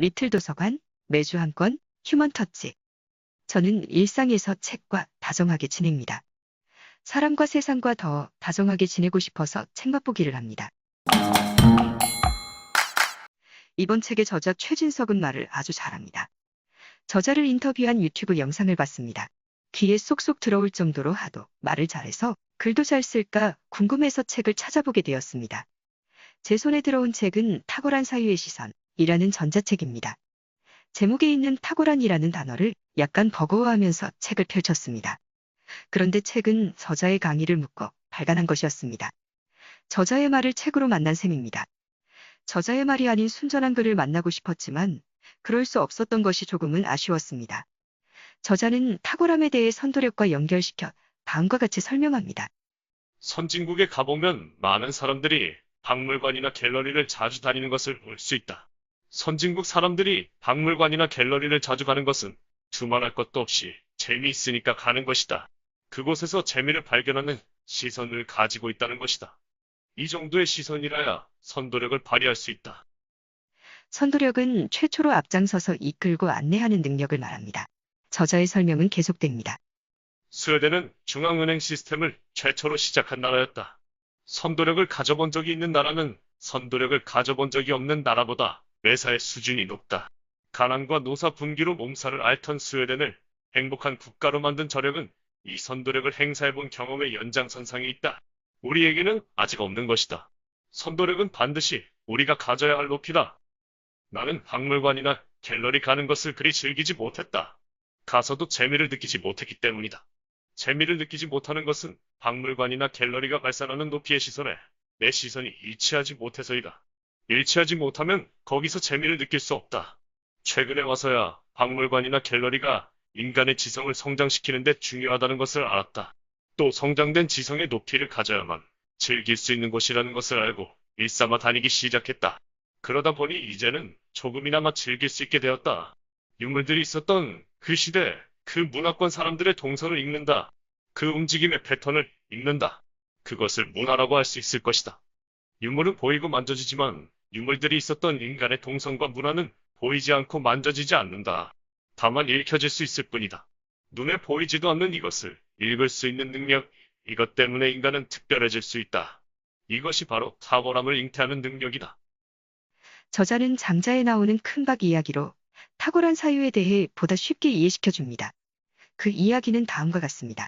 리틀 도서관, 매주 한 권, 휴먼 터치. 저는 일상에서 책과 다정하게 지냅니다. 사람과 세상과 더 다정하게 지내고 싶어서 책 맛보기를 합니다. 이번 책의 저자 최진석은 말을 아주 잘합니다. 저자를 인터뷰한 유튜브 영상을 봤습니다. 귀에 쏙쏙 들어올 정도로 하도 말을 잘해서 글도 잘 쓸까 궁금해서 책을 찾아보게 되었습니다. 제 손에 들어온 책은 탁월한 사유의 시선이라는 전자책입니다. 제목에 있는 탁월한이라는 단어를 약간 버거워하면서 책을 펼쳤습니다. 그런데 책은 저자의 강의를 묻고 발간한 것이었습니다. 저자의 말을 책으로 만난 셈입니다. 저자의 말이 아닌 순전한 글을 만나고 싶었지만 그럴 수 없었던 것이 조금은 아쉬웠습니다. 저자는 탁월함에 대해 선도력과 연결시켜 다음과 같이 설명합니다. 선진국에 가보면 많은 사람들이 박물관이나 갤러리를 자주 다니는 것을 볼 수 있다. 선진국 사람들이 박물관이나 갤러리를 자주 가는 것은 두말할 것도 없이 재미있으니까 가는 것이다. 그곳에서 재미를 발견하는 시선을 가지고 있다는 것이다. 이 정도의 시선이라야 선도력을 발휘할 수 있다. 선도력은 최초로 앞장서서 이끌고 안내하는 능력을 말합니다. 저자의 설명은 계속됩니다. 스웨덴은 중앙은행 시스템을 최초로 시작한 나라였다. 선도력을 가져본 적이 있는 나라는 선도력을 가져본 적이 없는 나라보다 매사의 수준이 높다. 가난과 노사 분기로 몸살을 앓던 스웨덴을 행복한 국가로 만든 저력은 이 선도력을 행사해본 경험의 연장선상에 있다. 우리에게는 아직 없는 것이다. 선도력은 반드시 우리가 가져야 할 높이다. 나는 박물관이나 갤러리 가는 것을 그리 즐기지 못했다. 가서도 재미를 느끼지 못했기 때문이다. 재미를 느끼지 못하는 것은 박물관이나 갤러리가 발산하는 높이의 시선에 내 시선이 일치하지 못해서이다. 일치하지 못하면 거기서 재미를 느낄 수 없다. 최근에 와서야 박물관이나 갤러리가 인간의 지성을 성장시키는 데 중요하다는 것을 알았다. 또 성장된 지성의 높이를 가져야만 즐길 수 있는 곳이라는 것을 알고 일삼아 다니기 시작했다. 그러다 보니 이제는 조금이나마 즐길 수 있게 되었다. 유물들이 있었던 그 시대, 그 문화권 사람들의 동서를 읽는다. 그 움직임의 패턴을 읽는다. 그것을 문화라고 할 수 있을 것이다. 유물은 보이고 만져지지만 유물들이 있었던 인간의 동성과 문화는 보이지 않고 만져지지 않는다. 다만 읽혀질 수 있을 뿐이다. 눈에 보이지도 않는 이것을 읽을 수 있는 능력, 이것 때문에 인간은 특별해질 수 있다. 이것이 바로 탁월함을 잉태하는 능력이다. 저자는 장자에 나오는 큰 박 이야기로 탁월한 사유에 대해 보다 쉽게 이해시켜 줍니다. 그 이야기는 다음과 같습니다.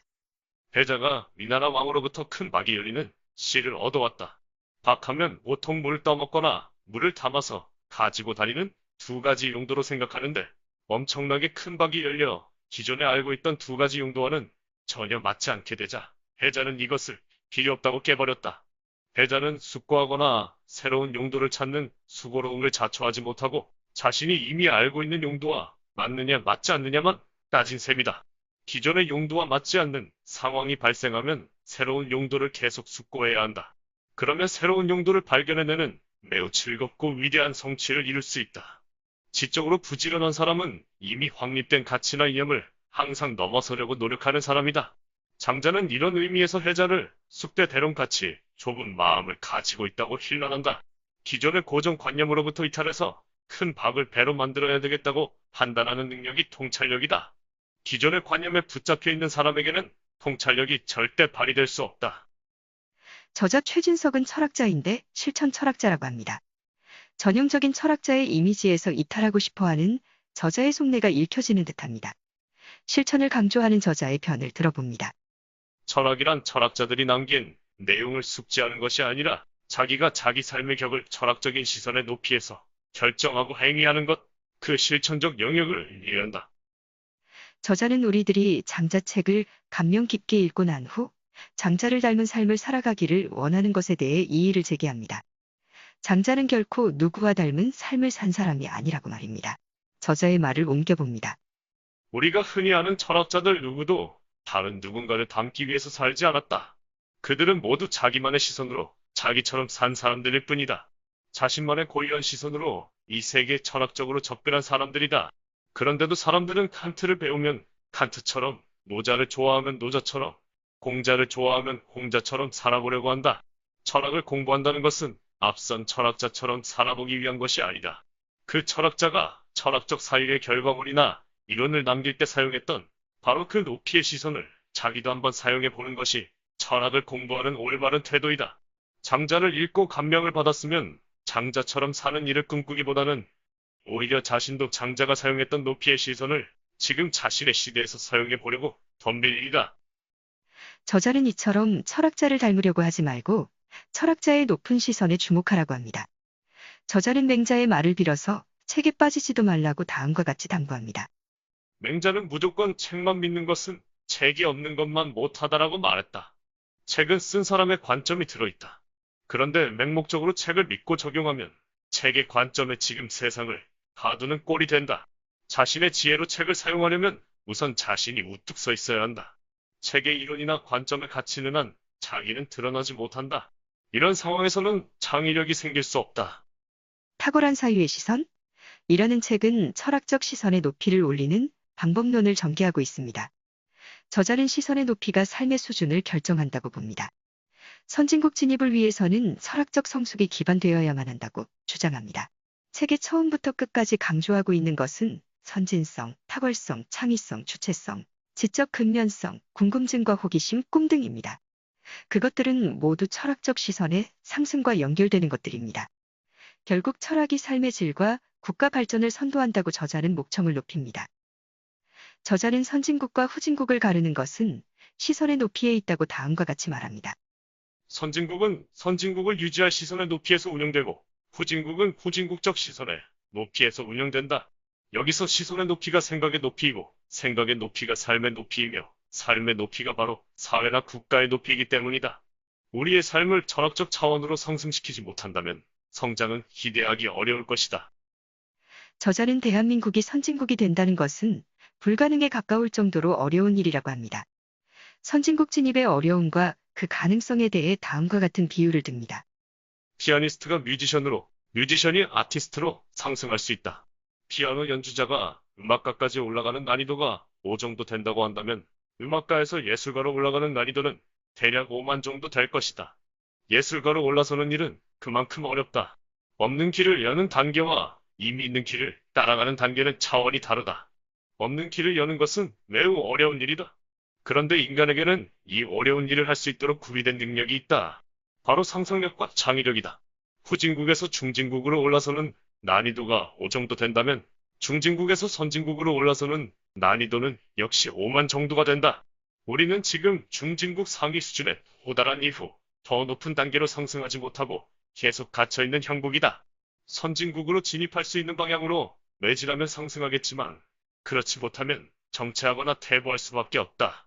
배자가 위나라 왕으로부터 큰 박이 열리는 씨를 얻어왔다. 박하면 보통 물을 떠먹거나 물을 담아서 가지고 다니는 두 가지 용도로 생각하는데 엄청나게 큰 박이 열려 기존에 알고 있던 두 가지 용도와는 전혀 맞지 않게 되자 배자는 이것을 필요 없다고 깨버렸다. 배자는 숙고하거나 새로운 용도를 찾는 수고로움을 자초하지 못하고 자신이 이미 알고 있는 용도와 맞느냐 맞지 않느냐만 따진 셈이다. 기존의 용도와 맞지 않는 상황이 발생하면 새로운 용도를 계속 숙고해야 한다. 그러면 새로운 용도를 발견해내는 매우 즐겁고 위대한 성취를 이룰 수 있다. 지적으로 부지런한 사람은 이미 확립된 가치나 이념을 항상 넘어서려고 노력하는 사람이다. 장자는 이런 의미에서 해자를 숙대대론같이 좁은 마음을 가지고 있다고 힐난한다. 기존의 고정관념으로부터 이탈해서 큰 박을 배로 만들어야 되겠다고 판단하는 능력이 통찰력이다. 기존의 관념에 붙잡혀 있는 사람에게는 통찰력이 절대 발휘될 수 없다. 저자 최진석은 철학자인데 실천 철학자라고 합니다. 전형적인 철학자의 이미지에서 이탈하고 싶어하는 저자의 속내가 읽혀지는 듯합니다. 실천을 강조하는 저자의 편을 들어봅니다. 철학이란 철학자들이 남긴 내용을 숙지하는 것이 아니라 자기가 자기 삶의 격을 철학적인 시선의 높이에서 결정하고 행위하는 것, 그 실천적 영역을 이해한다. 저자는 우리들이 장자 책을 감명 깊게 읽고 난 후 장자를 닮은 삶을 살아가기를 원하는 것에 대해 이의를 제기합니다. 장자는 결코 누구와 닮은 삶을 산 사람이 아니라고 말입니다. 저자의 말을 옮겨봅니다. 우리가 흔히 아는 철학자들 누구도 다른 누군가를 닮기 위해서 살지 않았다. 그들은 모두 자기만의 시선으로 자기처럼 산 사람들일 뿐이다. 자신만의 고유한 시선으로 이 세계에 철학적으로 접근한 사람들이다. 그런데도 사람들은 칸트를 배우면 칸트처럼, 노자를 좋아하면 노자처럼, 공자를 좋아하면 공자처럼 살아보려고 한다. 철학을 공부한다는 것은 앞선 철학자처럼 살아보기 위한 것이 아니다. 그 철학자가 철학적 사유의 결과물이나 이론을 남길 때 사용했던 바로 그 높이의 시선을 자기도 한번 사용해 보는 것이 철학을 공부하는 올바른 태도이다. 장자를 읽고 감명을 받았으면 장자처럼 사는 일을 꿈꾸기보다는 오히려 자신도 장자가 사용했던 높이의 시선을 지금 자신의 시대에서 사용해 보려고 덤빌 일이다. 저자는 이처럼 철학자를 닮으려고 하지 말고 철학자의 높은 시선에 주목하라고 합니다. 저자는 맹자의 말을 빌어서 책에 빠지지도 말라고 다음과 같이 당부합니다. 맹자는 무조건 책만 믿는 것은 책이 없는 것만 못하다라고 말했다. 책은 쓴 사람의 관점이 들어있다. 그런데 맹목적으로 책을 믿고 적용하면 책의 관점에 지금 세상을 가두는 꼴이 된다. 자신의 지혜로 책을 사용하려면 우선 자신이 우뚝 서 있어야 한다. 책의 이론이나 관점을 갖추는 한 자기는 드러나지 못한다. 이런 상황에서는 창의력이 생길 수 없다. 탁월한 사유의 시선? 이라는 책은 철학적 시선의 높이를 올리는 방법론을 전개하고 있습니다. 저자는 시선의 높이가 삶의 수준을 결정한다고 봅니다. 선진국 진입을 위해서는 철학적 성숙이 기반되어야만 한다고 주장합니다. 책의 처음부터 끝까지 강조하고 있는 것은 선진성, 탁월성, 창의성, 주체성, 지적 근면성, 궁금증과 호기심, 꿈 등입니다. 그것들은 모두 철학적 시선의 상승과 연결되는 것들입니다. 결국 철학이 삶의 질과 국가 발전을 선도한다고 저자는 목청을 높입니다. 저자는 선진국과 후진국을 가르는 것은 시선의 높이에 있다고 다음과 같이 말합니다. 선진국은 선진국을 유지할 시선의 높이에서 운영되고 후진국은 후진국적 시선의 높이에서 운영된다. 여기서 시선의 높이가 생각의 높이이고 생각의 높이가 삶의 높이이며 삶의 높이가 바로 사회나 국가의 높이이기 때문이다. 우리의 삶을 철학적 차원으로 상승시키지 못한다면 성장은 기대하기 어려울 것이다. 저자는 대한민국이 선진국이 된다는 것은 불가능에 가까울 정도로 어려운 일이라고 합니다. 선진국 진입의 어려움과 그 가능성에 대해 다음과 같은 비유를 듭니다. 피아니스트가 뮤지션으로, 뮤지션이 아티스트로 상승할 수 있다. 피아노 연주자가 음악가까지 올라가는 난이도가 5 정도 된다고 한다면 음악가에서 예술가로 올라가는 난이도는 대략 5만 정도 될 것이다. 예술가로 올라서는 일은 그만큼 어렵다. 없는 길을 여는 단계와 이미 있는 길을 따라가는 단계는 차원이 다르다. 없는 길을 여는 것은 매우 어려운 일이다. 그런데 인간에게는 이 어려운 일을 할 수 있도록 구비된 능력이 있다. 바로 상상력과 창의력이다. 후진국에서 중진국으로 올라서는 난이도가 5 정도 된다면 중진국에서 선진국으로 올라서는 난이도는 역시 5만 정도가 된다. 우리는 지금 중진국 상위 수준에 도달한 이후 더 높은 단계로 상승하지 못하고 계속 갇혀있는 형국이다. 선진국으로 진입할 수 있는 방향으로 매질하면 상승하겠지만 그렇지 못하면 정체하거나 퇴보할 수밖에 없다.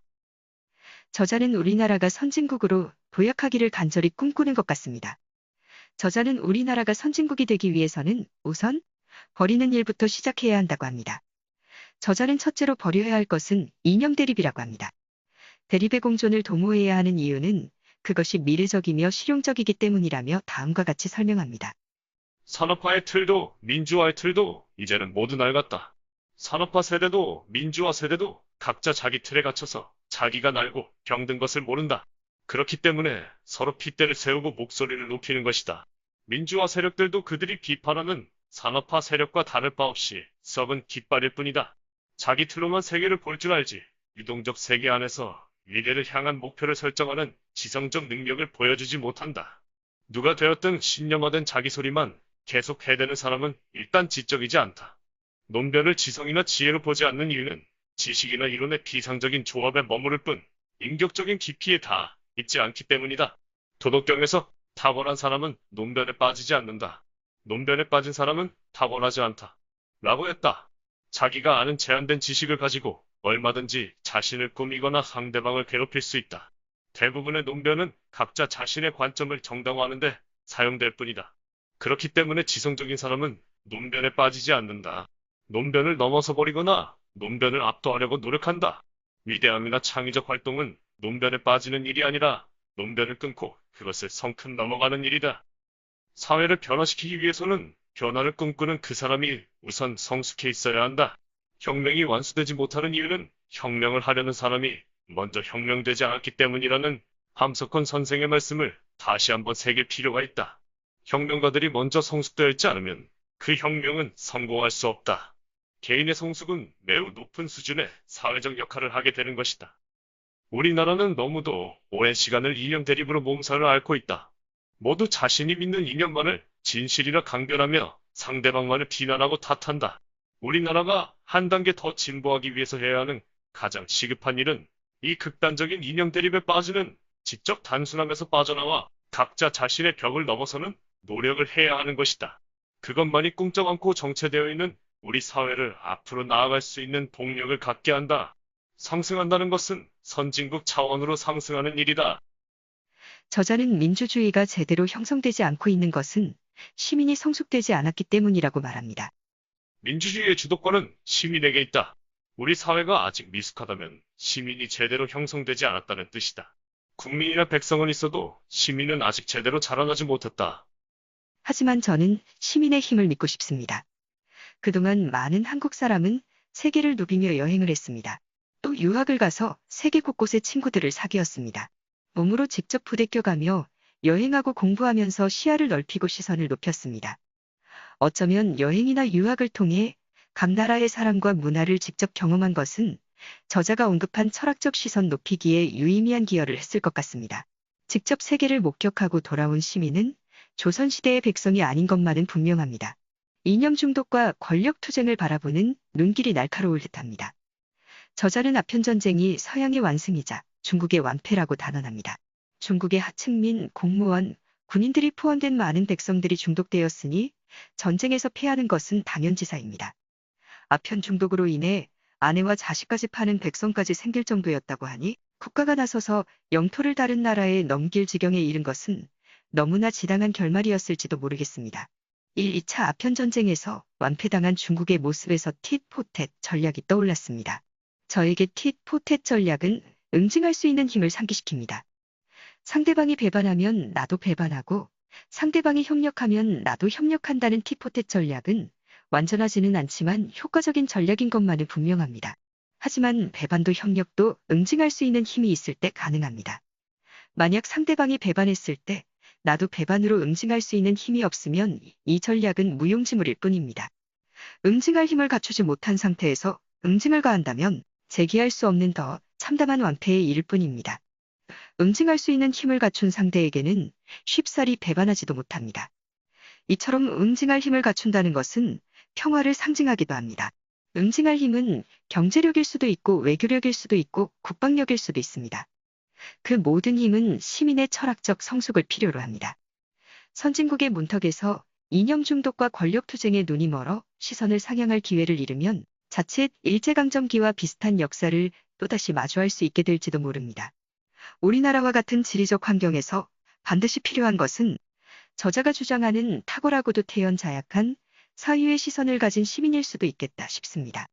저자는 우리나라가 선진국으로 도약하기를 간절히 꿈꾸는 것 같습니다. 저자는 우리나라가 선진국이 되기 위해서는 우선 버리는 일부터 시작해야 한다고 합니다. 저자는 첫째로 버려야 할 것은 이념 대립이라고 합니다. 대립의 공존을 도모해야 하는 이유는 그것이 미래적이며 실용적이기 때문이라며 다음과 같이 설명합니다. 산업화의 틀도 민주화의 틀도 이제는 모두 낡았다. 산업화 세대도 민주화 세대도 각자 자기 틀에 갇혀서 자기가 날고 병든 것을 모른다. 그렇기 때문에 서로 핏대를 세우고 목소리를 높이는 것이다. 민주화 세력들도 그들이 비판하는 산업화 세력과 다를 바 없이 썩은 깃발일 뿐이다. 자기 틀로만 세계를 볼 줄 알지 유동적 세계 안에서 미래를 향한 목표를 설정하는 지성적 능력을 보여주지 못한다. 누가 되었든 신념화된 자기 소리만 계속 해대는 사람은 일단 지적이지 않다. 논변을 지성이나 지혜로 보지 않는 이유는 지식이나 이론의 비상적인 조합에 머무를 뿐 인격적인 깊이에 다 있지 않기 때문이다. 도덕경에서 탁월한 사람은 논변에 빠지지 않는다. 논변에 빠진 사람은 탁월하지 않다. 라고 했다. 자기가 아는 제한된 지식을 가지고 얼마든지 자신을 꾸미거나 상대방을 괴롭힐 수 있다. 대부분의 논변은 각자 자신의 관점을 정당화하는데 사용될 뿐이다. 그렇기 때문에 지성적인 사람은 논변에 빠지지 않는다. 논변을 넘어서 버리거나 논변을 압도하려고 노력한다. 위대함이나 창의적 활동은 논변에 빠지는 일이 아니라 논변을 끊고 그것을 성큼 넘어가는 일이다. 사회를 변화시키기 위해서는 변화를 꿈꾸는 그 사람이 우선 성숙해 있어야 한다. 혁명이 완수되지 못하는 이유는 혁명을 하려는 사람이 먼저 혁명되지 않았기 때문이라는 함석헌 선생의 말씀을 다시 한번 새길 필요가 있다. 혁명가들이 먼저 성숙되어 있지 않으면 그 혁명은 성공할 수 없다. 개인의 성숙은 매우 높은 수준의 사회적 역할을 하게 되는 것이다. 우리나라는 너무도 오랜 시간을 이념 대립으로 몸살을 앓고 있다. 모두 자신이 믿는 이념만을 진실이라 강변하며 상대방만을 비난하고 탓한다. 우리나라가 한 단계 더 진보하기 위해서 해야 하는 가장 시급한 일은 이 극단적인 이념 대립에 빠지는 지적 단순함에서 빠져나와 각자 자신의 벽을 넘어서는 노력을 해야 하는 것이다. 그것만이 꿈쩍 않고 정체되어 있는 우리 사회를 앞으로 나아갈 수 있는 동력을 갖게 한다. 상승한다는 것은 선진국 차원으로 상승하는 일이다. 저자는 민주주의가 제대로 형성되지 않고 있는 것은 시민이 성숙되지 않았기 때문이라고 말합니다. 민주주의의 주도권은 시민에게 있다. 우리 사회가 아직 미숙하다면 시민이 제대로 형성되지 않았다는 뜻이다. 국민이나 백성은 있어도 시민은 아직 제대로 자라나지 못했다. 하지만 저는 시민의 힘을 믿고 싶습니다. 그동안 많은 한국 사람은 세계를 누비며 여행을 했습니다. 또 유학을 가서 세계 곳곳의 친구들을 사귀었습니다. 몸으로 직접 부대껴가며 여행하고 공부하면서 시야를 넓히고 시선을 높였습니다. 어쩌면 여행이나 유학을 통해 각 나라의 사람과 문화를 직접 경험한 것은 저자가 언급한 철학적 시선 높이기에 유의미한 기여를 했을 것 같습니다. 직접 세계를 목격하고 돌아온 시민은 조선시대의 백성이 아닌 것만은 분명합니다. 이념 중독과 권력 투쟁을 바라보는 눈길이 날카로울 듯합니다. 저자는 아편 전쟁이 서양의 완승이자 중국의 완패라고 단언합니다. 중국의 하층민, 공무원, 군인들이 포함된 많은 백성들이 중독되었으니 전쟁에서 패하는 것은 당연지사입니다. 아편 중독으로 인해 아내와 자식까지 파는 백성까지 생길 정도였다고 하니 국가가 나서서 영토를 다른 나라에 넘길 지경에 이른 것은 너무나 지당한 결말이었을지도 모르겠습니다. 1, 2차 아편 전쟁에서 완패당한 중국의 모습에서 tit-for-tat 전략이 떠올랐습니다. 저에게 tit-for-tat 전략은 응징할 수 있는 힘을 상기시킵니다. 상대방이 배반하면 나도 배반하고 상대방이 협력하면 나도 협력한다는 tit-for-tat 전략은 완전하지는 않지만 효과적인 전략인 것만은 분명합니다. 하지만 배반도 협력도 응징할 수 있는 힘이 있을 때 가능합니다. 만약 상대방이 배반했을 때 나도 배반으로 응징할 수 있는 힘이 없으면 이 전략은 무용지물일 뿐입니다. 응징할 힘을 갖추지 못한 상태에서 응징을 가한다면 재기할 수 없는 더 참담한 완패에 이를 뿐입니다. 응징할 수 있는 힘을 갖춘 상대에게는 쉽사리 배반하지도 못합니다. 이처럼 응징할 힘을 갖춘다는 것은 평화를 상징하기도 합니다. 응징할 힘은 경제력일 수도 있고 외교력일 수도 있고 국방력일 수도 있습니다. 그 모든 힘은 시민의 철학적 성숙을 필요로 합니다. 선진국의 문턱에서 이념 중독과 권력 투쟁에 눈이 멀어 시선을 상향할 기회를 잃으면 자칫 일제강점기와 비슷한 역사를 또다시 마주할 수 있게 될지도 모릅니다. 우리나라와 같은 지리적 환경에서 반드시 필요한 것은 저자가 주장하는 탁월하고도 태연자약한 사유의 시선을 가진 시민일 수도 있겠다 싶습니다.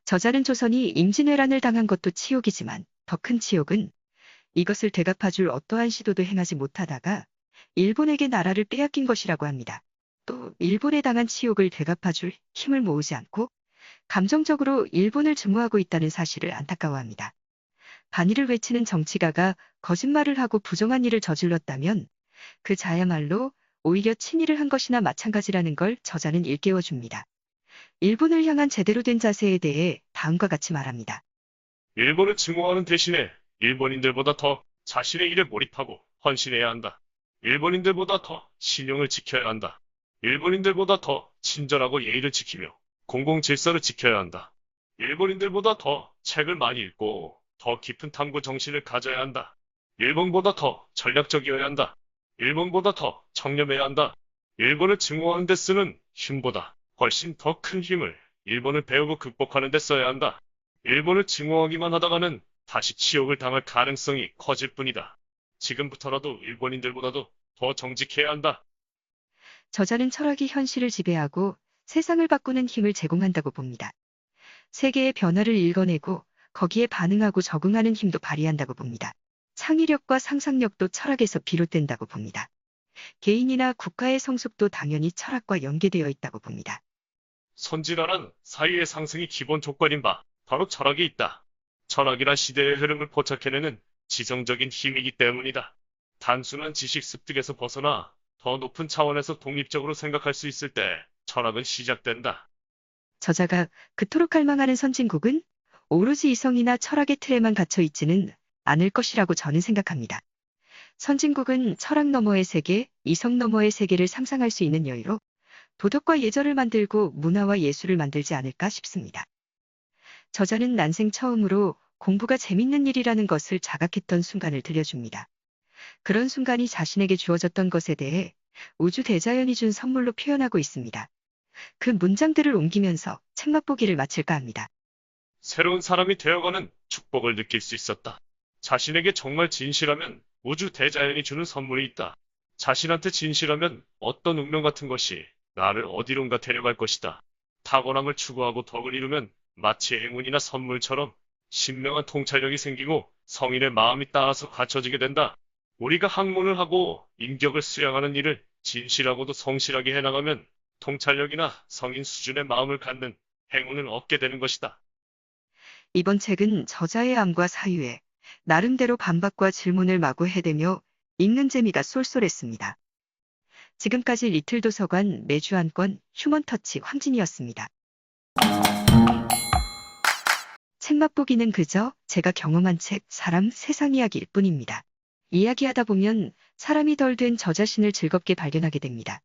저자는 조선이 임진왜란을 당한 것도 치욕이지만 더 큰 치욕은 이것을 되갚아줄 어떠한 시도도 행하지 못하다가 일본에게 나라를 빼앗긴 것이라고 합니다. 또 일본에 당한 치욕을 되갚아줄 힘을 모으지 않고 감정적으로 일본을 증오하고 있다는 사실을 안타까워합니다. 반일을 외치는 정치가가 거짓말을 하고 부정한 일을 저질렀다면 그 자야말로 오히려 친일을 한 것이나 마찬가지라는 걸 저자는 일깨워줍니다. 일본을 향한 제대로 된 자세에 대해 다음과 같이 말합니다. 일본을 증오하는 대신에 일본인들보다 더 자신의 일에 몰입하고 헌신해야 한다. 일본인들보다 더 신용을 지켜야 한다. 일본인들보다 더 친절하고 예의를 지키며 공공 질서를 지켜야 한다. 일본인들보다 더 책을 많이 읽고 더 깊은 탐구 정신을 가져야 한다. 일본보다 더 전략적이어야 한다. 일본보다 더 청렴해야 한다. 일본을 증오하는 데 쓰는 힘보다 훨씬 더 큰 힘을 일본을 배우고 극복하는 데 써야 한다. 일본을 증오하기만 하다가는 다시 치욕을 당할 가능성이 커질 뿐이다. 지금부터라도 일본인들보다도 더 정직해야 한다. 저자는 철학이 현실을 지배하고 세상을 바꾸는 힘을 제공한다고 봅니다. 세계의 변화를 읽어내고 거기에 반응하고 적응하는 힘도 발휘한다고 봅니다. 창의력과 상상력도 철학에서 비롯된다고 봅니다. 개인이나 국가의 성숙도 당연히 철학과 연계되어 있다고 봅니다. 선진화란 사회의 상승이 기본 조건인 바 바로 철학이 있다. 철학이란 시대의 흐름을 포착해내는 지성적인 힘이기 때문이다. 단순한 지식 습득에서 벗어나 더 높은 차원에서 독립적으로 생각할 수 있을 때 철학은 시작된다. 저자가 그토록 갈망하는 선진국은 오로지 이성이나 철학의 틀에만 갇혀 있지는 않을 것이라고 저는 생각합니다. 선진국은 철학 너머의 세계, 이성 너머의 세계를 상상할 수 있는 여유로 도덕과 예절을 만들고 문화와 예술을 만들지 않을까 싶습니다. 저자는 난생 처음으로 공부가 재밌는 일이라는 것을 자각했던 순간을 들려줍니다. 그런 순간이 자신에게 주어졌던 것에 대해 우주 대자연이 준 선물로 표현하고 있습니다. 그 문장들을 옮기면서 책 맛보기를 마칠까 합니다. 새로운 사람이 되어가는 축복을 느낄 수 있었다. 자신에게 정말 진실하면 우주 대자연이 주는 선물이 있다. 자신한테 진실하면 어떤 운명 같은 것이 나를 어디론가 데려갈 것이다. 탁월함을 추구하고 덕을 이루면 마치 행운이나 선물처럼 신명한 통찰력이 생기고 성인의 마음이 따라서 갖춰지게 된다. 우리가 학문을 하고 인격을 수양하는 일을 진실하고도 성실하게 해나가면 통찰력이나 성인 수준의 마음을 갖는 행운을 얻게 되는 것이다. 이번 책은 저자의 암과 사유에 나름대로 반박과 질문을 마구 해대며 읽는 재미가 쏠쏠했습니다. 지금까지 리틀 도서관 매주 한 권 휴먼터치 황진이었습니다. 책 맛보기는 그저 제가 경험한 책, 사람, 세상 이야기일 뿐입니다. 이야기하다 보면 사람이 덜 된 저 자신을 즐겁게 발견하게 됩니다.